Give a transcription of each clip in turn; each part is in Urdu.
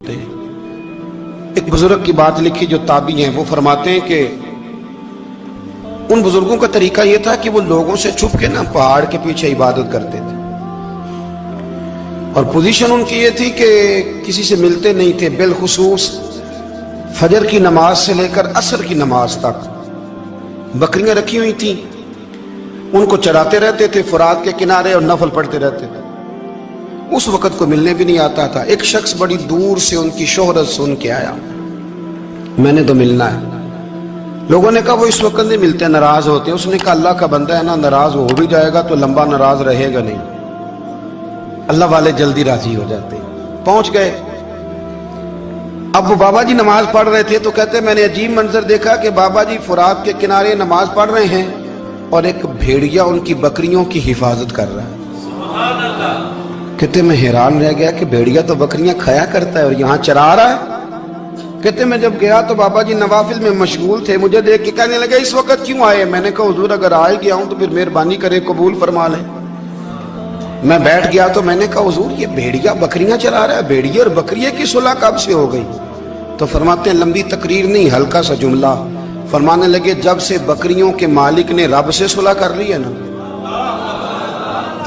ایک بزرگ کی بات لکھی جو تابعی ہیں، وہ فرماتے ہیں کہ ان بزرگوں کا طریقہ یہ تھا کہ وہ لوگوں سے چھپ کے پہاڑ کے پیچھے عبادت کرتے تھے، اور پوزیشن ان کی یہ تھی کہ کسی سے ملتے نہیں تھے، بالخصوص فجر کی نماز سے لے کر عصر کی نماز تک بکریاں رکھی ہوئی تھیں، ان کو چراتے رہتے تھے فرات کے کنارے اور نفل پڑھتے رہتے تھے۔ اس وقت کو ملنے بھی نہیں آتا تھا۔ ایک شخص بڑی دور سے ان کی شہرت سن کے آیا، میں نے تو ملنا ہے۔ لوگوں نے کہا وہ اس وقت نہیں ملتے، ناراض ہوتے ہیں۔ اس نے کہا اللہ کا بندہ ہے نا، ناراض ہو بھی جائے گا تو لمبا ناراض رہے گا نہیں، اللہ والے جلدی راضی ہو جاتے ہیں۔ پہنچ گئے۔ اب وہ بابا جی نماز پڑھ رہے تھے تو کہتے میں نے عجیب منظر دیکھا کہ بابا جی فرات کے کنارے نماز پڑھ رہے ہیں اور ایک بھیڑیا ان کی بکریوں کی حفاظت کر رہا ہے۔ سبحان اللہ۔ کہتے میں حیران رہ گیا کہ بھیڑیا تو بکریاں کھایا کرتا ہے اور یہاں چرا رہا ہے۔ کہتے میں جب گیا تو بابا جی نوافل میں مشغول تھے، مجھے دیکھ کے کہنے لگے اس وقت کیوں آئے؟ میں نے کہا حضور اگر آئے گیا ہوں تو پھر مہربانی کرے قبول فرما لیں۔ میں بیٹھ گیا تو میں نے کہا حضور یہ بھیڑیا بکریاں چرا رہا ہے، بھیڑیا اور بکریے کی صلح کب سے ہو گئی؟ تو فرماتے ہیں لمبی تقریر نہیں، ہلکا سا جملہ۔ فرمانے لگے جب سے بکریوں کے مالک نے رب سے صلح کر لی ہے نا،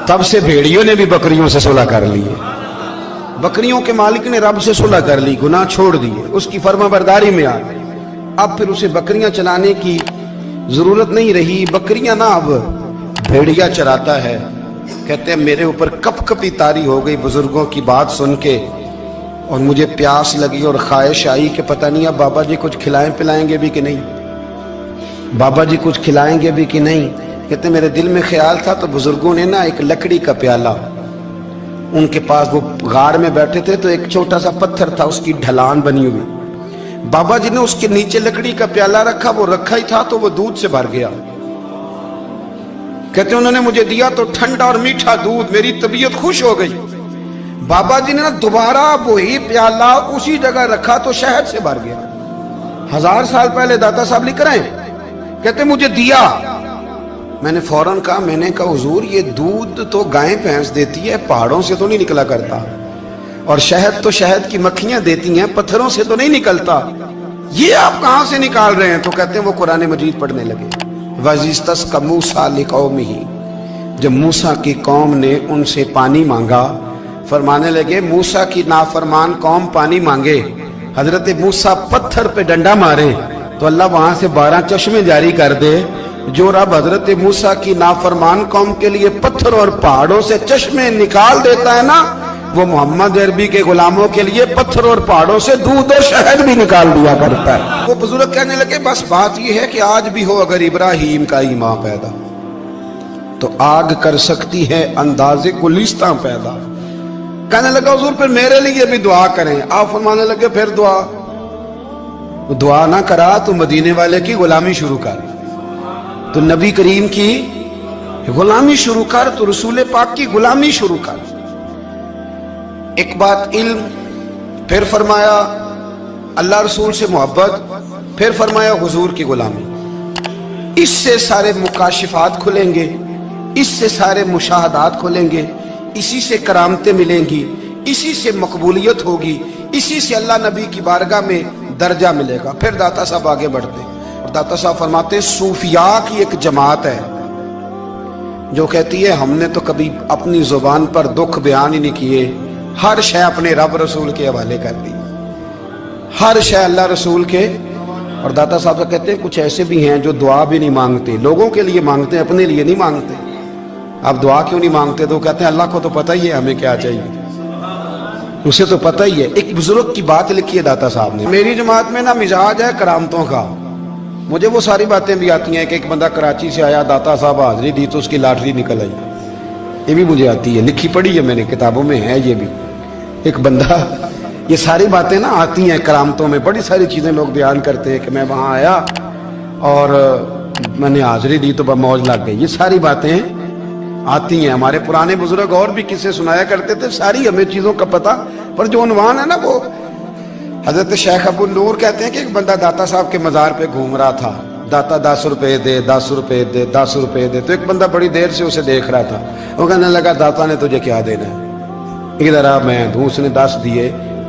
تب سے بھیڑیوں نے بھی بکریوں سے صلح کر لی ہے۔ بکریوں کے مالک نے رب سے صلح کر لی، گناہ چھوڑ دیے، اس کی فرما برداری میں آ گئے۔ اب پھر اسے بکریاں چلانے کی ضرورت نہیں رہی، بکریاں نہ اب بھیڑیا چراتا ہے۔ کہتے ہیں میرے اوپر کپ کپی طاری ہو گئی بزرگوں کی بات سن کے، اور مجھے پیاس لگی اور خواہش آئی کہ پتہ نہیں اب بابا جی کچھ کھلائیں پلائیں گے بھی کہ نہیں، بابا جی کچھ کھلائیں گے بھی کہ نہیں۔ کہتے میرے دل میں خیال تھا تو بزرگوں نے ایک لکڑی کا پیالہ، ان کے پاس وہ غار میں بیٹھے تھے تو ایک چھوٹا سا پتھر تھا، اس کی ڈھلان بنی ہوئی، بابا جی نے اس کے نیچے لکڑی کا پیالہ رکھا، وہ رکھا ہی تھا تو وہ دودھ سے بھر گیا۔ کہتے انہوں نے مجھے دیا تو ٹھنڈا اور میٹھا دودھ، میری طبیعت خوش ہو گئی۔ بابا جی نے دوبارہ وہی پیالہ اسی جگہ رکھا تو شہد سے بھر گیا۔ 1000 سال پہلے داتا صاحب لکھ رہے ہیں، کہتے مجھے دیا۔ میں نے فوراً کہا، میں نے کہا حضور یہ دودھ تو گائیں بھینس دیتی ہے، پہاڑوں سے تو نہیں نکلا کرتا، اور شہد تو شہد کی مکھیاں دیتی ہیں، پتھروں سے تو نہیں نکلتا، یہ آپ کہاں سے نکال رہے ہیں؟ تو کہتے ہیں وہ قرآن مجید پڑھنے لگے۔ وَإِذِ اسْتَسْقَى مُوسَىٰ لِقَوْمِهِ، جب موسیٰ کی قوم نے ان سے پانی مانگا، فرمانے لگے موسیٰ کی نافرمان قوم پانی مانگے، حضرت موسیٰ پتھر پہ ڈنڈا مارے تو اللہ وہاں سے 12 چشمے جاری کر دے۔ جو رب حضرت موسیٰ کی نافرمان قوم کے لیے پتھر اور پہاڑوں سے چشمے نکال دیتا ہے نا، وہ محمد عربی کے غلاموں کے لیے پتھر اور پہاڑوں سے دودھ اور شہد بھی نکال دیا کرتا ہے۔ وہ بزرگ کہنے لگے بس بات یہ ہے کہ آج بھی ہو اگر ابراہیم کا ایمان پیدا تو آگ کر سکتی ہے انداز گلستاں پیدا۔ کہنے لگا حضور پھر میرے لیے بھی دعا کریں۔ آپ فرمانے لگے پھر دعا نہ کرا تو مدینے والے کی غلامی شروع کر، تو نبی کریم کی غلامی شروع کر، تو رسول پاک کی غلامی شروع کر۔ ایک بات علم، پھر فرمایا اللہ رسول سے محبت، پھر فرمایا حضور کی غلامی۔ اس سے سارے مکاشفات کھلیں گے، اس سے سارے مشاہدات کھلیں گے، اسی سے کرامتیں ملیں گی، اسی سے مقبولیت ہوگی، اسی سے اللہ نبی کی بارگاہ میں درجہ ملے گا۔ پھر داتا صاحب آگے بڑھتے اور داتا صاحب فرماتے ہیں صوفیاء کی ایک جماعت ہے جو کہتی ہے ہم نے تو کبھی اپنی زبان پر دکھ بیان ہی نہیں کیے، ہر شے اپنے رب رسول کے حوالے کر دی، ہر شے اللہ رسول کے۔ اور داتا صاحب کہتے ہیں کچھ ایسے بھی ہیں جو دعا بھی نہیں مانگتے، لوگوں کے لیے مانگتے ہیں، اپنے لیے نہیں مانگتے۔ آپ دعا کیوں نہیں مانگتے؟ تو کہتے ہیں اللہ کو تو پتہ ہی ہے ہمیں کیا چاہیے، اسے تو پتہ ہی ہے۔ ایک بزرگ کی بات لکھی ہے داتا صاحب نے، میری جماعت میں مزاج ہے کرامتوں کا، مجھے وہ ساری باتیں بھی آتی ہیں کہ ایک بندہ کراچی سے آیا، داتا صاحب حاضری دی تو اس کی لاٹری نکل آئی، یہ بھی مجھے آتی ہے، لکھی پڑھی ہے میں نے، کتابوں میں ہے یہ بھی۔ ایک بندہ، یہ ساری باتیں آتی ہیں کرامتوں میں، بڑی ساری چیزیں لوگ بیان کرتے ہیں کہ میں وہاں آیا اور میں نے حاضری دی تو موج لگ گئی، یہ ساری باتیں آتی ہیں۔ ہمارے پرانے بزرگ اور بھی قصے سنایا کرتے تھے، ساری ہمیں چیزوں کا پتہ، پر جو عنوان ہے نا وہ حضرت شیخ ابو نور کہتے ہیں کہ ایک بندہ داتا صاحب کے مزار پہ گھوم رہا تھا، داتا 10 روپے دے، 10 روپے دے، 10 روپے دے، تو ایک بندہ بڑی دیر سے اسے دیکھ رہا تھا، وہ کہنے لگا داتا نے تجھے کیا دینا ہے، ادھر آ میں دوں۔ اس نے 10 دیے،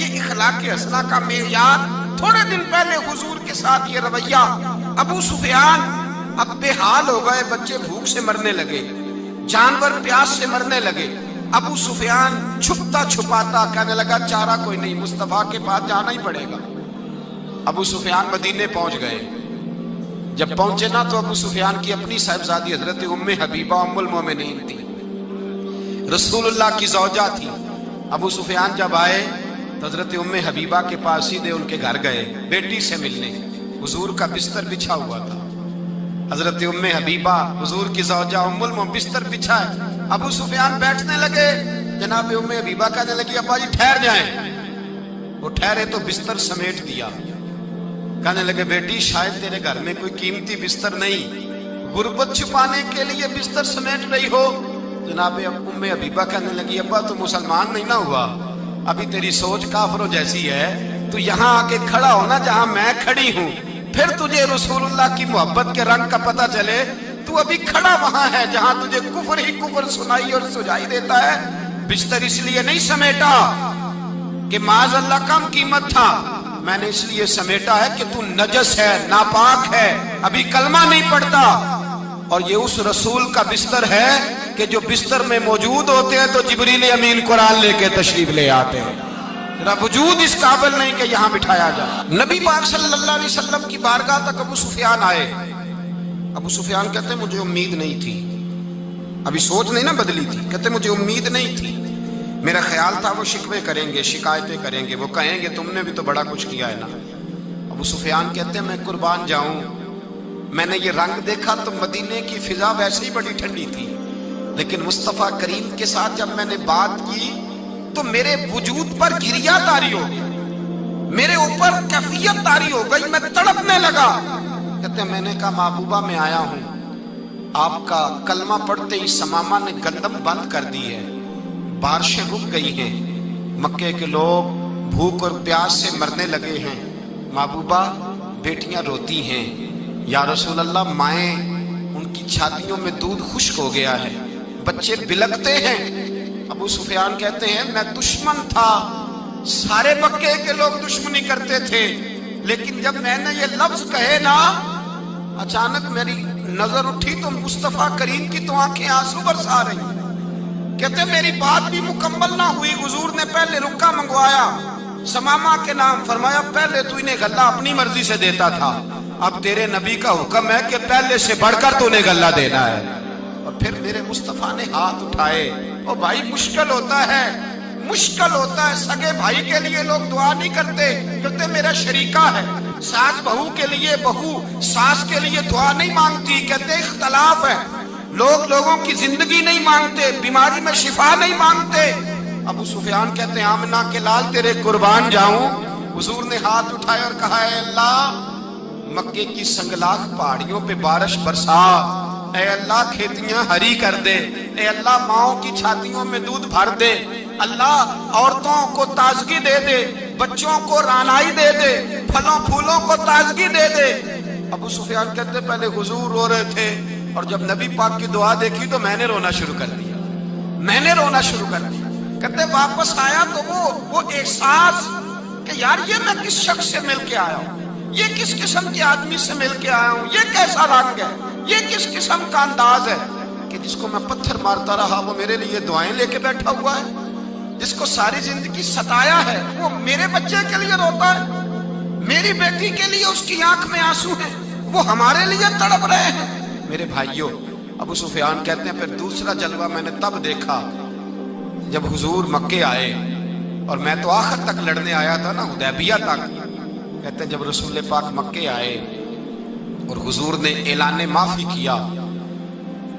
یہ اخلاق حسنہ کا معیار. تھوڑے دن پہلے حضور کے ساتھ یہ رویہ. ابو سفیان اب بے حال ہو گئے, بچے بھوک سے مرنے لگے, جانور پیاس سے مرنے لگے. ابو سفیان چھپتا چھپاتا کہنے لگا چارہ کوئی نہیں, مصطفیٰ کے پاس جانا ہی پڑے گا. ابو سفیان مدینے پہنچ گئے. جب پہنچے نا تو ابو سفیان کی اپنی صاحبزادی حضرت ام حبیبہ ام المومنین تھی, رسول اللہ کی زوجہ تھی. ابو سفیان جب آئے تو حضرت ام حبیبہ کے پاس سیدھے ان کے گھر گئے بیٹی سے ملنے. حضور کا بستر بچھا ہوا تھا. حضرت ام حبیبہ حضور کی زوجہ ام المومنین بستر بچھا ہے. ابو سفیان بیٹھنے لگے, جناب ام حبیبہ کہنے لگی ابا جی ٹھہر جائیں. وہ ٹھہرے تو بستر سمیٹ دیا. کہنے لگے بیٹی شاید تیرے گھر میں کوئی قیمتی بستر نہیں, غربت چھپانے کے لیے بستر سمیٹ رہی ہو. جناب ام حبیبہ کہنے لگی ابا تو مسلمان نہیں نہ ہوا, ابھی تیری سوچ کافروں جیسی ہے. تو یہاں آ کے کھڑا ہونا جہاں میں کھڑی ہوں, پھر تجھے رسول اللہ کی محبت کے رنگ کا پتہ چلے. تو ابھی کھڑا وہاں ہے جہاں تجھے کفر ہی کفر سنائی اور سجائی دیتا ہے. بستر اس لیے نہیں سمیٹا کہ معاذ اللہ کم قیمت تھا, میں نے اس لیے سمیٹا ہے کہ تو نجس ہے, ناپاک ہے, ابھی کلمہ نہیں پڑھتا. اور یہ اس رسول کا بستر ہے کہ جو بستر میں موجود ہوتے ہیں تو جبریل امین قرآن لے کے تشریف لے آتے ہیں. ذرا وجود اس قابل نہیں کہ یہاں بٹھایا جائے. نبی پاک صلی اللہ علیہ وسلم کی بارگاہ تک ابو سفیان آئے. ابو سفیان کہتے ہیں مجھے امید نہیں تھی, ابھی سوچ نہیں نہ بدلی تھی. کہتے ہیں مجھے امید نہیں تھی, میرا خیال تھا وہ شکوے کریں گے, شکایتیں کریں گے, وہ کہیں گے تم نے بھی تو بڑا کچھ کیا ہے نا. ابو سفیان کہتے ہیں میں قربان جاؤں, میں نے یہ رنگ دیکھا تو مدینے کی فضا ویسے ہی بڑی ٹھنڈی تھی, لیکن مصطفیٰ کریم کے ساتھ جب میں نے بات کی تو میرے وجود پر گریہ طاری ہو گئی, میرے اوپر کیفیت طاری ہو گئی, میں تڑپنے لگا. کہتے ہیں میں نے کہا محبوبہ میں آیا ہوں, آپ کا کلمہ پڑھتے ہی سمامہ نے گندم بند کر دی ہے, بارشیں رک گئی ہیں, مکے کے لوگ بھوک اور پیاس سے مرنے لگے ہیں. محبوبہ بیٹیاں روتی ہیں, یا رسول اللہ مائیں ان کی چھاتیوں میں دودھ خشک ہو گیا ہے, بچے بلکتے ہیں. ابو سفیان کہتے ہیں میں دشمن تھا, سارے مکے کے لوگ دشمنی کرتے تھے, لیکن جب میں نے یہ لفظ کہے نا اچانک میری نظر اٹھی تو مصطفیٰ کریم کی تو آنکھیں آنسو برسا رہی. کہتے میری بات بھی مکمل نہ ہوئی, حضور نے پہلے رکا منگوایا, سمامہ کے نام فرمایا پہلے تو انہیں غلہ اپنی مرضی سے دیتا تھا, اب تیرے نبی کا حکم ہے کہ پہلے سے بڑھ کر تو انہیں غلہ دینا ہے. اور پھر میرے مصطفیٰ نے ہاتھ اٹھائے. او بھائی مشکل ہوتا ہے, مشکل ہوتا ہے, سگے بھائی کے لیے لوگ دعا نہیں کرتے, کہتے میرا شریکہ ہے. ساس بہو کے لیے بہو ساس کے لیے دعا نہیں مانگتی, کہتے اختلاف ہے, لوگ لوگوں کی زندگی نہیں مانگتے, بیماری میں شفا نہیں مانگتے. ابو سفیان کہتے ہیں آمنہ کے لال تیرے قربان جاؤں. حضور نے ہاتھ اٹھائے اور کہا اے اللہ مکے کی سنگلاخ پہاڑیوں پہ بارش برسا, اے اللہ کھیتیاں ہری کر دے, اے اللہ ماؤں کی چھاتیوں میں دودھ بھر دے, اللہ عورتوں کو تازگی دے دے, بچوں کو رانائی دے دے, پھلوں پھولوں کو تازگی دے دے. ابو سفیان کہتے پہلے حضور رو رہے تھے اور جب نبی پاک کی دعا دیکھی تو میں نے رونا شروع کر دیا, میں نے رونا شروع کر دیا. کہتے واپس آیا تو وہ احساس کہ یار یہ میں کس شخص سے مل کے آیا ہوں, یہ کس قسم کے آدمی سے مل کے آیا ہوں, یہ کیسا رنگ ہے, یہ کس قسم کا انداز ہے کہ جس کو میں پتھر مارتا رہا وہ میرے لیے دعائیں لے کے بیٹھا ہوا ہے, جس کو ساری زندگی ستایا ہے وہ میرے بچے کے لیے روتا ہے, میری بیٹی کے لیے اس کی آنکھ میں آنسو ہیں, وہ ہمارے لیے تڑپ رہے ہیں. میرے بھائیوں ابو سفیان کہتے ہیں پھر دوسرا جلوہ میں نے تب دیکھا جب حضور مکے آئے, اور میں تو آخر تک لڑنے آیا تھا نا, حدیبیہ تک. کہتے ہیں جب رسول پاک مکے آئے اور حضور نے اعلان معافی کیا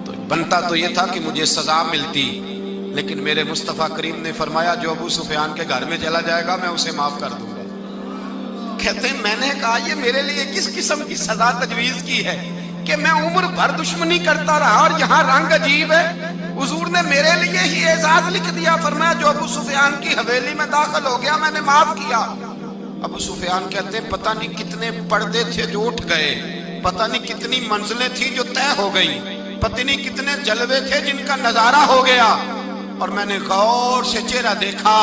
تو بنتا تو یہ تھا کہ مجھے سزا ملتی, لیکن میرے مصطفیٰ کریم نے فرمایا جو ابو سفیان کے گھر میں چلا جائے گا میں اسے معاف کر دوں گا. کہتے ہیں میں نے کہا یہ میرے لیے کس قسم کی سزا تجویز کی ہے کہ میں عمر بھر دشمنی کرتا رہا اور یہاں رنگ عجیب ہے. حضور نے میرے لیے ہی اعزاز لکھ دیا, فرمایا جو ابو سفیان کی حویلی میں داخل ہو گیا میں نے معاف کیا. ابو سفیان کہتے ہیں پتہ نہیں کتنے پردے تھے جو اٹھ گئے, پتہ نہیں کتنی منزلیں تھیں جو طے ہو گئی, پتہ نہیں کتنے جلوے تھے جن کا نظارہ ہو گیا. اور میں نے غور سے چہرہ دیکھا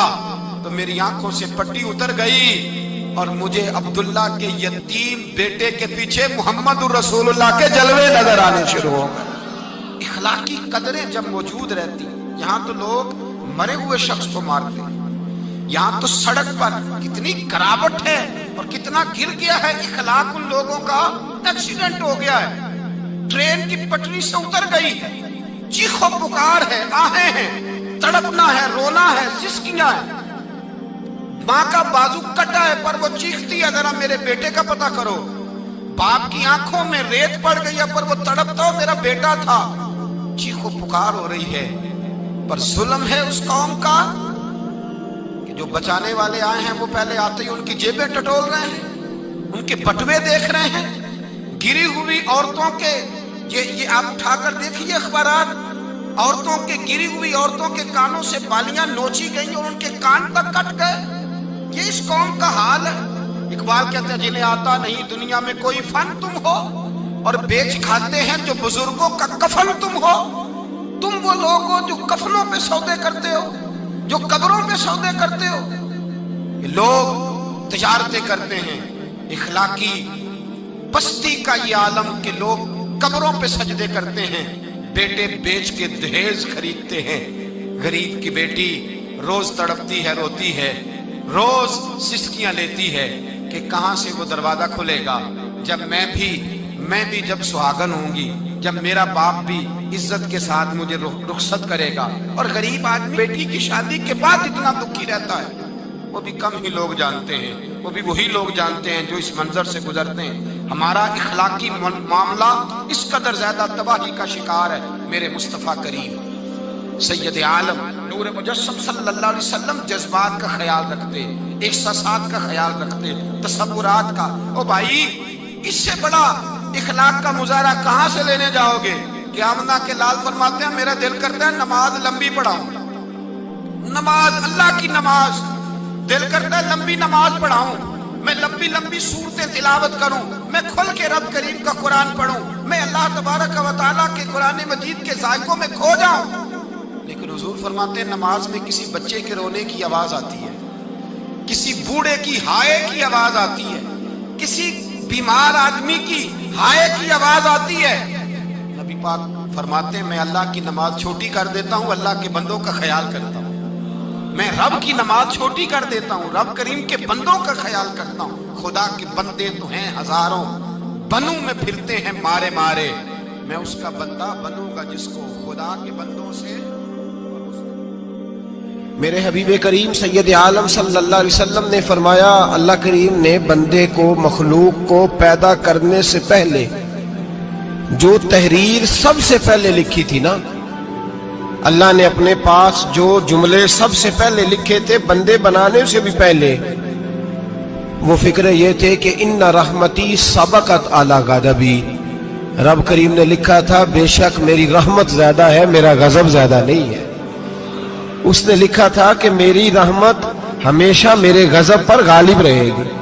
تو میری آنکھوں سے پٹی اتر گئی اور مجھے عبداللہ کے یتیم بیٹے کے پیچھے محمد رسول اللہ کے جلوے نظر آنے شروع ہو گئے۔ اخلاقی قدریں جب موجود رہتی، یہاں تو لوگ مرے ہوئے شخص کو مارتے ہیں، یہاں تو سڑک پر کتنی گراوٹ ہے اور کتنا گر گیا ہے اخلاق ان لوگوں کا، ایکسیڈنٹ ہو گیا ہے، ٹرین کی پٹری سے اتر گئی ہے، چیخ و پکار ہے، آہیں ہیں، تڑپنا ہے، رونا ہے، سسکیاں ہے، ماں کا بازو کٹا ہے پر وہ چیختی ہے ذرا میرے بیٹے کا پتہ کرو، باپ کی آنکھوں میں ریت پڑ گئی ہے پر وہ تڑپتا ہو میرا بیٹا تھا، چیخ و پکار ہو رہی ہے۔ پر ظلم ہے اس قوم کا کہ جو بچانے والے آئے ہیں وہ پہلے آتے ہی ان کی جیبیں ٹٹول رہے ہیں، ان کے بٹوے دیکھ رہے ہیں، گری ہوئی عورتوں کے، یہ آپ اٹھا کر دیکھیے اخبارات، عورتوں کے گری ہوئی عورتوں کے کانوں سے بالیاں نوچی گئیں اور ان کے کان تک کٹ گئے۔ یہ اس قوم کا حال ہے۔ اقبال کہتے ہیں جنہیں آتا نہیں دنیا میں کوئی فن تم ہو اور بیچ کھاتے ہیں جو بزرگوں کا کفن تم ہو۔ تم وہ لوگ ہو جو کفنوں پہ سودے کرتے ہو، جو قبروں پہ سودے کرتے ہو۔ یہ لوگ تجارتیں کرتے ہیں، اخلاقی پستی کا یہ عالم کہ لوگ قبروں پہ سجدے کرتے ہیں، بیٹے بیچ کے دہیز خریدتے ہیں۔ غریب کی بیٹی روز تڑپتی ہے، روتی ہے، روز سسکیاں لیتی ہے کہ کہاں سے وہ دروازہ کھلے گا جب میں بھی جب سہاگن ہوں گی، جب میرا باپ بھی عزت کے ساتھ مجھے رخصت کرے گا۔ اور غریب آدمی بیٹی کی شادی کے بعد اتنا دکھی رہتا ہے، وہ بھی کم ہی لوگ جانتے ہیں، وہ بھی وہی لوگ جانتے ہیں جو اس منظر سے گزرتے ہیں۔ ہمارا اخلاقی معاملہ اس قدر زیادہ تباہی کا شکار ہے۔ میرے مصطفیٰ کریم سید عالم نور مجسم صلی اللہ علیہ وسلم جذبات کا خیال رکھتے، احساسات کا خیال رکھتے، تصورات کا۔ او بھائی، اس سے بڑا اخلاق کا مظاہرہ کہاں سے لینے جاؤ گے؟ کہ آمنہ کے لال فرماتے ہیں میرا دل کرتا ہے نماز لمبی پڑھاؤں، نماز اللہ کی نماز، دل کرتا ہے لمبی نماز پڑھاؤں، میں لمبی لمبی صورتیں تلاوت کروں، میں کھل کے رب کریم کا قرآن پڑھوں، میں اللہ تبارک و تعالیٰ کے قرآن مجید کے ذائقوں میں کھو جاؤں۔ لیکن حضور فرماتے ہیں نماز میں کسی بچے کے رونے کی آواز آتی ہے، کسی بوڑھے کی ہائے کی آواز آتی ہے، کسی بیمار آدمی کی ہائے کی آواز آتی ہے۔ نبی پاک فرماتے ہیں میں اللہ کی نماز چھوٹی کر دیتا ہوں، اللہ کے بندوں کا خیال کرتا ہوں۔ میں رب کی نماز چھوٹی کر دیتا ہوں، رب کریم کے بندوں کا خیال کرتا ہوں۔ خدا کے بندے تو ہیں ہزاروں، بنوں میں پھرتے ہیں مارے مارے، میں اس کا بندہ بنوں گا جس کو خدا کے بندوں سے۔ میرے حبیب کریم سید عالم صلی اللہ علیہ وسلم نے فرمایا اللہ کریم نے بندے کو، مخلوق کو پیدا کرنے سے پہلے جو تحریر سب سے پہلے لکھی تھی نا، اللہ نے اپنے پاس جو جملے سب سے پہلے لکھے تھے بندے بنانے سے بھی پہلے، وہ فکر یہ تھے کہ ان رحمتی سبقت اعلی غضبی، رب کریم نے لکھا تھا بے شک میری رحمت زیادہ ہے، میرا غضب زیادہ نہیں ہے۔ اس نے لکھا تھا کہ میری رحمت ہمیشہ میرے غضب پر غالب رہے گی۔